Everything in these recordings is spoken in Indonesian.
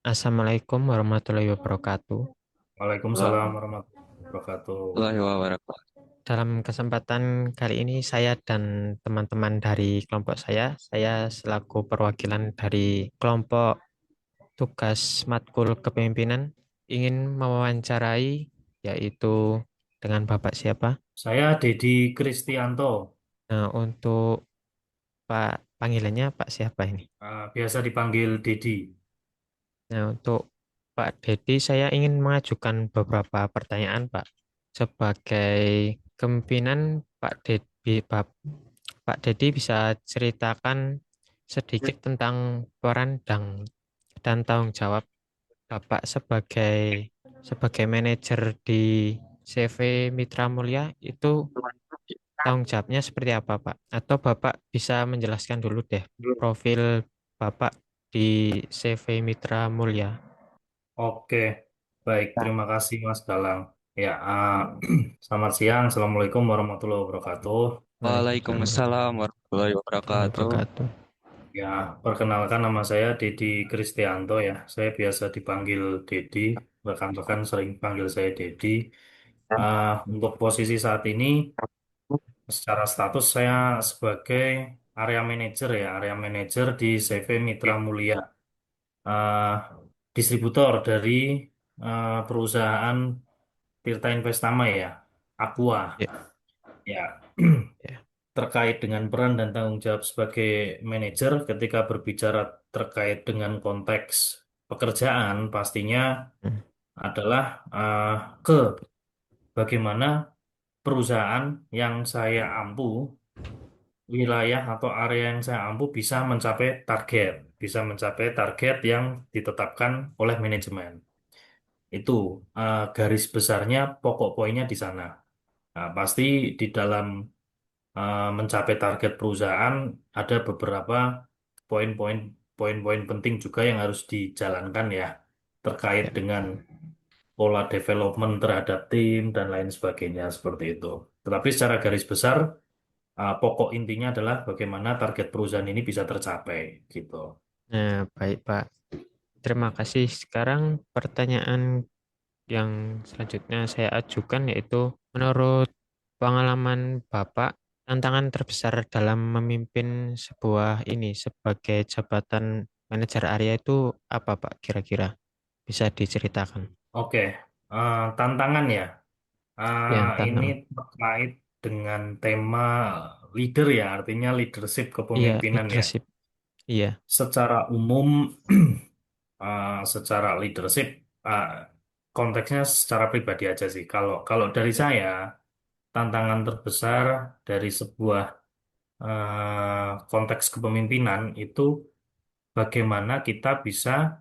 Assalamualaikum warahmatullahi wabarakatuh. Waalaikumsalam warahmatullahi wabarakatuh. Warahmatullahi wabarakatuh. Dalam kesempatan kali ini saya dan teman-teman dari kelompok saya selaku perwakilan dari kelompok tugas matkul kepemimpinan ingin mewawancarai yaitu dengan Bapak siapa? Saya Dedi Kristianto. Nah, untuk Pak panggilannya Pak siapa ini? Biasa dipanggil Dedi. Nah, untuk Pak Dedi saya ingin mengajukan beberapa pertanyaan, Pak. Sebagai kepemimpinan Pak Dedi bisa ceritakan sedikit tentang peran dan tanggung jawab Bapak sebagai manajer di CV Mitra Mulia itu tanggung jawabnya seperti apa, Pak? Atau Bapak bisa menjelaskan dulu deh profil Bapak di CV Mitra Mulia. Oke, baik. Terima kasih Mas Galang. Ya, selamat siang. Assalamualaikum warahmatullahi wabarakatuh. Waalaikumsalam Waalaikumsalam warahmatullahi warahmatullahi wabarakatuh. wabarakatuh. Ya, perkenalkan nama saya Dedi Kristianto ya. Saya biasa dipanggil Dedi. Rekan-rekan sering panggil saya Dedi. Untuk posisi saat ini, secara status saya sebagai area manager ya, area manager di CV Mitra Mulia. eh, Distributor dari perusahaan Tirta Investama ya, Aqua. Ya, Ya, ya. terkait dengan peran dan tanggung jawab sebagai manajer ketika berbicara terkait dengan konteks pekerjaan, pastinya Hmm, adalah ke bagaimana perusahaan yang saya ampu, wilayah atau area yang saya ampu bisa mencapai target yang ditetapkan oleh manajemen. Itu garis besarnya, pokok poinnya di sana. Nah, pasti di dalam mencapai target perusahaan ada beberapa poin-poin poin-poin penting juga yang harus dijalankan ya, terkait ya. dengan pola development terhadap tim dan lain sebagainya seperti itu. Tetapi secara garis besar pokok intinya adalah bagaimana target perusahaan ini bisa tercapai gitu. Nah, baik Pak. Terima kasih. Sekarang pertanyaan yang selanjutnya saya ajukan yaitu menurut pengalaman Bapak, tantangan terbesar dalam memimpin sebuah ini sebagai jabatan manajer area itu apa Pak kira-kira? Bisa diceritakan? Oke, tantangan ya. Ya, Ini tantangan. terkait dengan tema leader ya, artinya leadership Iya, kepemimpinan ya. leadership. Iya, Secara umum, secara leadership, uh, konteksnya secara pribadi aja sih. Kalau kalau dari ya, saya, tantangan terbesar dari sebuah konteks kepemimpinan itu bagaimana kita bisa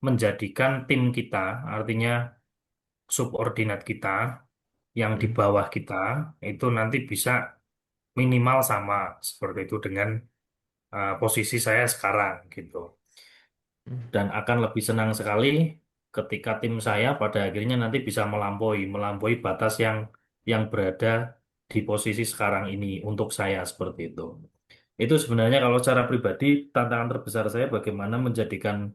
menjadikan tim kita, artinya subordinat kita yang di hmm, bawah kita itu nanti bisa minimal sama seperti itu dengan posisi saya sekarang gitu. hmm, Dan akan lebih senang sekali ketika tim saya pada akhirnya nanti bisa melampaui batas yang berada di posisi sekarang ini untuk saya seperti itu. Itu sebenarnya kalau secara pribadi tantangan terbesar saya bagaimana menjadikan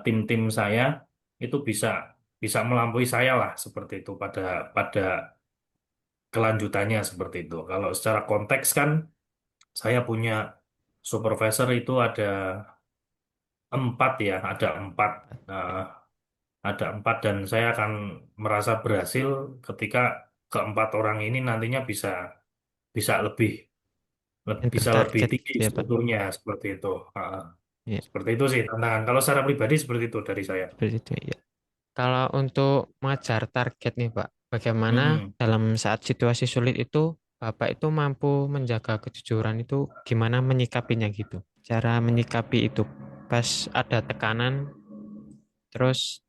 tim-tim saya itu bisa bisa melampaui saya lah seperti itu pada pada kelanjutannya seperti itu. Kalau secara konteks kan saya punya supervisor itu ada empat. Nah, ada empat dan saya akan merasa berhasil ketika keempat orang ini nantinya bisa bisa enter bisa lebih target tinggi gitu ya Pak. strukturnya seperti itu. Ya, Seperti itu sih tantangan. Kalau secara pribadi seperti itu dari saya. seperti itu ya. Kalau untuk mengejar target nih Pak, bagaimana Mm-mm. dalam saat situasi sulit itu Bapak itu mampu menjaga kejujuran itu gimana menyikapinya gitu? Cara menyikapi itu pas ada tekanan terus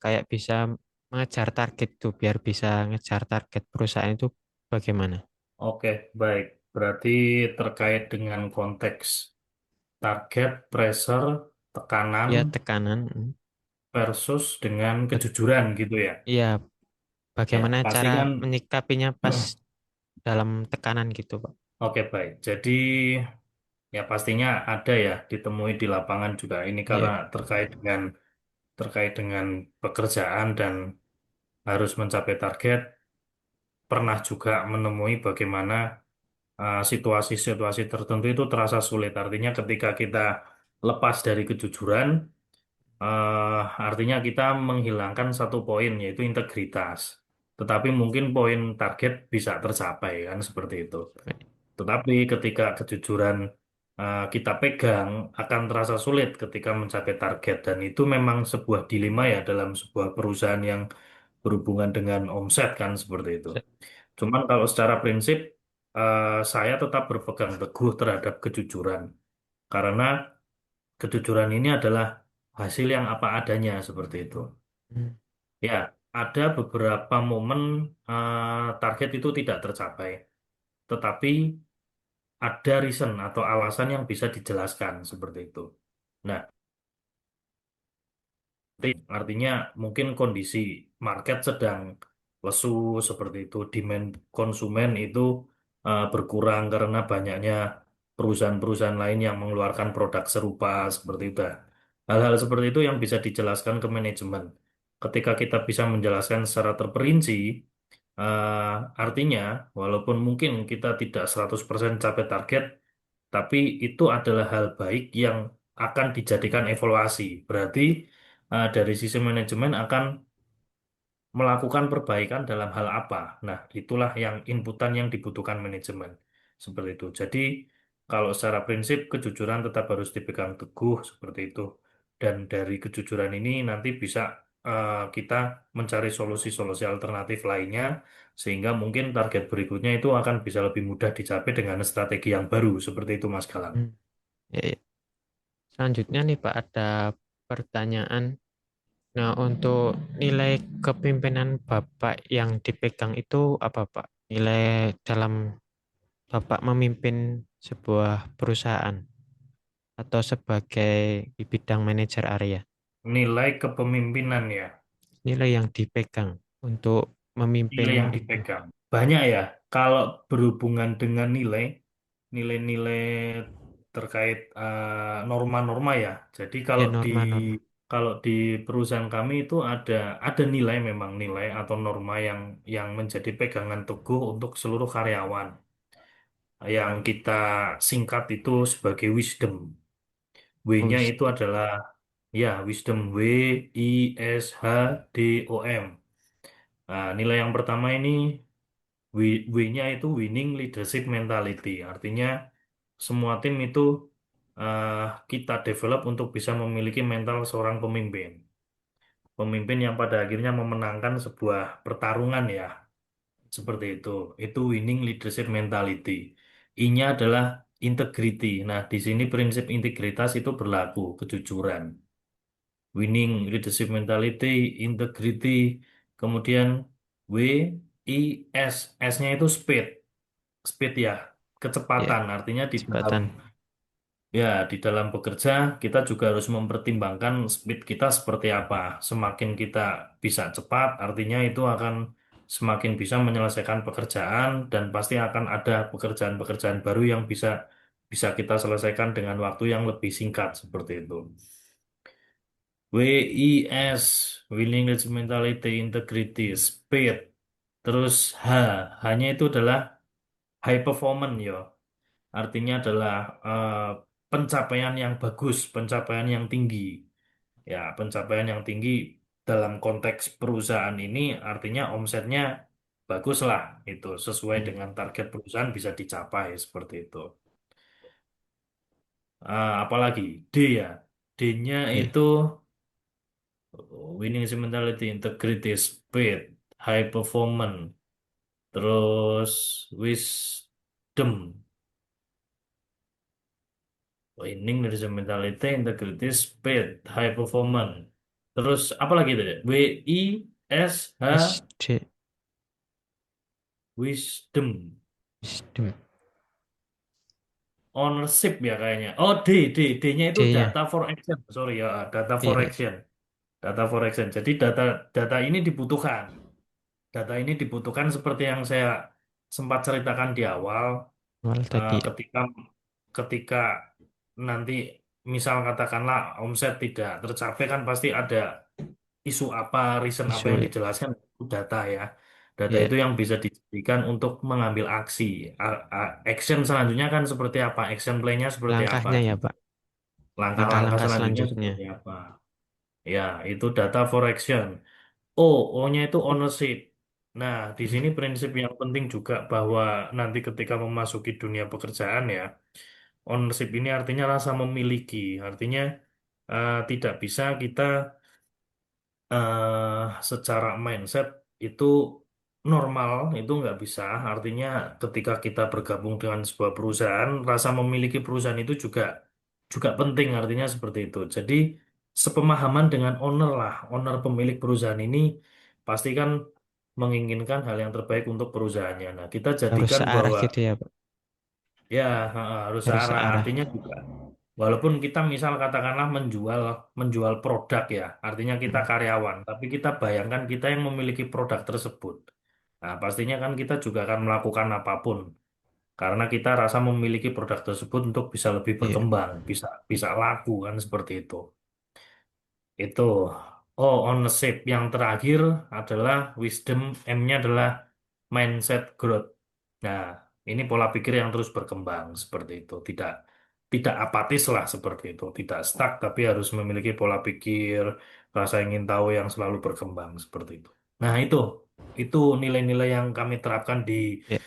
kayak bisa mengejar target tuh biar bisa ngejar target perusahaan itu bagaimana? Oke, baik. Berarti terkait dengan konteks target, pressure, tekanan Ya tekanan, versus dengan bet- kejujuran gitu ya. iya Ya, bagaimana pasti cara kan. menyikapinya pas dalam tekanan gitu Pak? Oke, baik. Jadi ya pastinya ada ya ditemui di lapangan juga ini karena Iya. terkait dengan pekerjaan dan harus mencapai target. Pernah juga menemui bagaimana situasi-situasi tertentu itu terasa sulit. Artinya ketika kita lepas dari kejujuran, artinya kita menghilangkan satu poin yaitu integritas. Tetapi mungkin poin target bisa tercapai kan seperti itu. Tetapi ketika kejujuran kita pegang akan terasa sulit ketika mencapai target dan itu memang sebuah dilema ya dalam sebuah perusahaan yang berhubungan dengan omset kan seperti itu. Cuman kalau secara prinsip saya tetap berpegang teguh terhadap kejujuran karena kejujuran ini adalah hasil yang apa adanya seperti itu. Hmm. Ya, ada beberapa momen target itu tidak tercapai, tetapi ada reason atau alasan yang bisa dijelaskan seperti itu. Nah, artinya mungkin kondisi market sedang lesu seperti itu, demand konsumen itu berkurang karena banyaknya perusahaan-perusahaan lain yang mengeluarkan produk serupa seperti itu. Hal-hal seperti itu yang bisa dijelaskan ke manajemen. Ketika kita bisa menjelaskan secara terperinci, artinya walaupun mungkin kita tidak 100% capai target, tapi itu adalah hal baik yang akan dijadikan evaluasi. Berarti dari sisi manajemen akan melakukan perbaikan dalam hal apa. Nah, itulah yang inputan yang dibutuhkan manajemen. Seperti itu. Jadi, kalau secara prinsip kejujuran tetap harus dipegang teguh seperti itu. Dan dari kejujuran ini nanti bisa kita mencari solusi-solusi alternatif lainnya sehingga mungkin target berikutnya itu akan bisa lebih mudah dicapai dengan strategi yang baru seperti itu Mas Galang. Hmm. Ya, ya. Selanjutnya nih Pak, ada pertanyaan. Nah, untuk nilai kepemimpinan Bapak yang dipegang itu apa Pak? Nilai dalam Bapak memimpin sebuah perusahaan atau sebagai di bidang manajer area. Nilai kepemimpinan ya. Nilai yang dipegang untuk memimpin Nilai yang itu. dipegang. Banyak ya, kalau berhubungan dengan nilai-nilai terkait norma-norma ya. Jadi Ya, norma-norma. kalau di perusahaan kami itu ada nilai memang nilai atau norma yang menjadi pegangan teguh untuk seluruh karyawan. Yang kita singkat itu sebagai wisdom. Oh, W-nya itu adalah ya wisdom WISHDOM. Nah, nilai yang pertama ini W-nya itu winning leadership mentality. Artinya semua tim itu eh, kita develop untuk bisa memiliki mental seorang pemimpin. Pemimpin yang pada akhirnya memenangkan sebuah pertarungan ya. Seperti itu. Itu winning leadership mentality. I-nya adalah integrity. Nah, di sini prinsip integritas itu berlaku, kejujuran. Winning leadership mentality, integrity, kemudian W, I, S. S-nya itu speed. Speed ya, ya, kecepatan. Artinya jembatan. di dalam bekerja kita juga harus mempertimbangkan speed kita seperti apa. Semakin kita bisa cepat, artinya itu akan semakin bisa menyelesaikan pekerjaan dan pasti akan ada pekerjaan-pekerjaan baru yang bisa bisa kita selesaikan dengan waktu yang lebih singkat seperti itu. WIS, willingness, mentality, integrity, speed. Terus H-nya itu adalah high performance ya. Artinya adalah pencapaian yang bagus, pencapaian yang tinggi. Ya, pencapaian yang tinggi dalam konteks perusahaan ini artinya omsetnya bagus lah, itu sesuai Hmm. dengan target perusahaan bisa dicapai seperti itu. Apalagi D ya, D-nya D. itu winning mentality, integrity, speed, high performance, terus wisdom. Winning dari mentality, integrity, speed, high performance. Terus apa lagi tadi? WISH, SD. wisdom, Wisdom. ownership ya kayaknya. Oh D-nya itu D-nya. data for action. Sorry ya, data for Iya, action. Data for action. Jadi data ini dibutuhkan. Data ini dibutuhkan seperti yang saya sempat ceritakan di awal, awal tadi ya. ketika ketika nanti misal katakanlah omset tidak tercapai kan pasti ada isu apa, reason apa Isu yang ya. dijelaskan itu data ya. Data Ya, itu yang bisa dijadikan untuk mengambil aksi. Action selanjutnya kan seperti apa? Action plan-nya seperti apa? langkahnya ya Gitu. Pak. Langkah-langkah Langkah-langkah selanjutnya selanjutnya. seperti apa? Ya, itu data for action. O, O-nya itu ownership. Nah, di Hmm, sini prinsip yang penting juga bahwa nanti ketika memasuki dunia pekerjaan ya, ownership ini artinya rasa memiliki. Artinya tidak bisa kita secara mindset itu normal, itu nggak bisa. Artinya ketika kita bergabung dengan sebuah perusahaan, rasa memiliki perusahaan itu juga juga penting. Artinya seperti itu. Jadi sepemahaman dengan owner lah, owner pemilik perusahaan ini pasti kan menginginkan hal yang terbaik untuk perusahaannya. Nah, kita harus jadikan searah bahwa gitu ya Pak. ya harus Harus searah. searah. Artinya juga walaupun kita misal katakanlah menjual menjual produk ya, artinya kita Hmm, karyawan, tapi kita bayangkan kita yang memiliki produk tersebut. Nah, pastinya kan kita juga akan melakukan apapun karena kita rasa memiliki produk tersebut untuk bisa lebih iya. berkembang, bisa bisa laku kan seperti itu. Itu. Oh, ownership. Yang terakhir adalah wisdom. M-nya adalah mindset growth. Nah, ini pola pikir yang terus berkembang seperti itu. Tidak tidak apatis lah seperti itu. Tidak stuck, tapi harus memiliki pola pikir, rasa ingin tahu yang selalu berkembang seperti itu. Nah, itu nilai-nilai yang kami terapkan di Ya.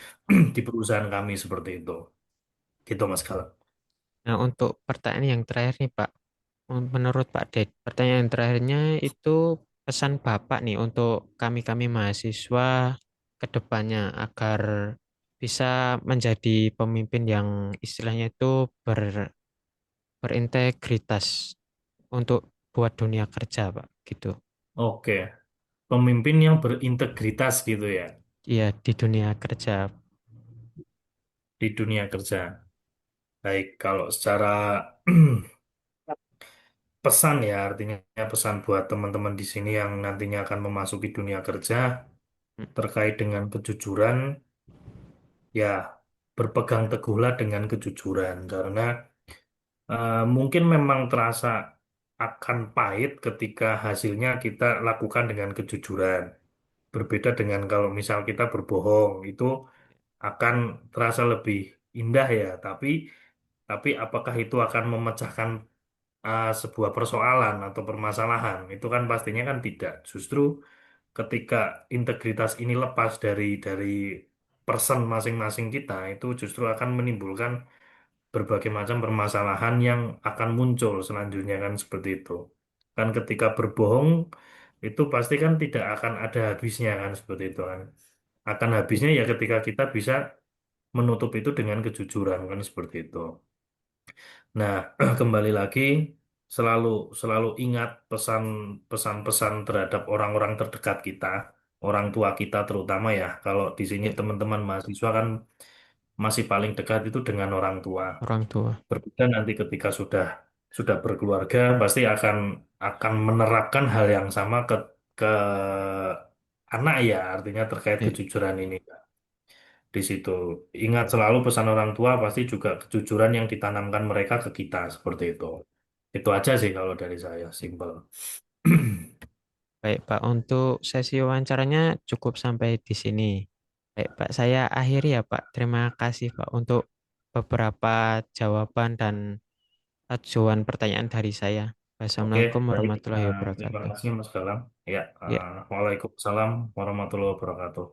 di perusahaan kami seperti itu. Gitu, Mas Galang. Nah, untuk pertanyaan yang terakhir nih Pak, menurut Pak Ded, pertanyaan terakhirnya itu pesan Bapak nih untuk kami-kami mahasiswa ke depannya agar bisa menjadi pemimpin yang istilahnya itu berintegritas untuk buat dunia kerja, Pak, gitu. Oke, pemimpin yang berintegritas gitu ya Iya, di dunia kerja. di dunia kerja. Baik, kalau secara pesan ya, artinya pesan buat teman-teman di sini yang nantinya akan memasuki dunia kerja terkait dengan kejujuran, ya berpegang teguhlah dengan kejujuran karena mungkin memang terasa akan pahit ketika hasilnya kita lakukan dengan kejujuran. Berbeda dengan kalau misal kita berbohong, itu akan terasa lebih indah ya, tapi apakah itu akan memecahkan sebuah persoalan atau permasalahan itu kan pastinya kan tidak. Justru ketika integritas ini lepas dari person masing-masing kita itu justru akan menimbulkan berbagai macam permasalahan yang akan muncul selanjutnya kan seperti itu. Kan ketika berbohong itu pasti kan tidak akan ada habisnya kan seperti itu kan. Akan habisnya ya ketika kita bisa menutup itu dengan kejujuran kan seperti itu. Nah, kembali lagi selalu selalu ingat pesan-pesan terhadap orang-orang terdekat kita, orang tua kita terutama ya. Kalau di sini Ya, teman-teman mahasiswa kan masih paling dekat itu dengan orang tua. orang tua. Berbeda nanti ketika sudah berkeluarga pasti akan menerapkan hal yang sama ke anak ya, artinya terkait Ya, kejujuran ini. Di situ. Ingat selalu pesan orang tua pasti juga kejujuran yang ditanamkan mereka ke kita seperti itu. Itu aja sih kalau dari saya, simple. baik Pak, untuk sesi wawancaranya cukup sampai di sini. Baik Pak, saya akhiri ya Pak. Terima kasih Pak untuk beberapa jawaban dan ajuan pertanyaan dari saya. Oke, Wassalamualaikum baik. warahmatullahi Terima wabarakatuh. kasih Mas Galang. Ya, Ya. Waalaikumsalam warahmatullahi wabarakatuh.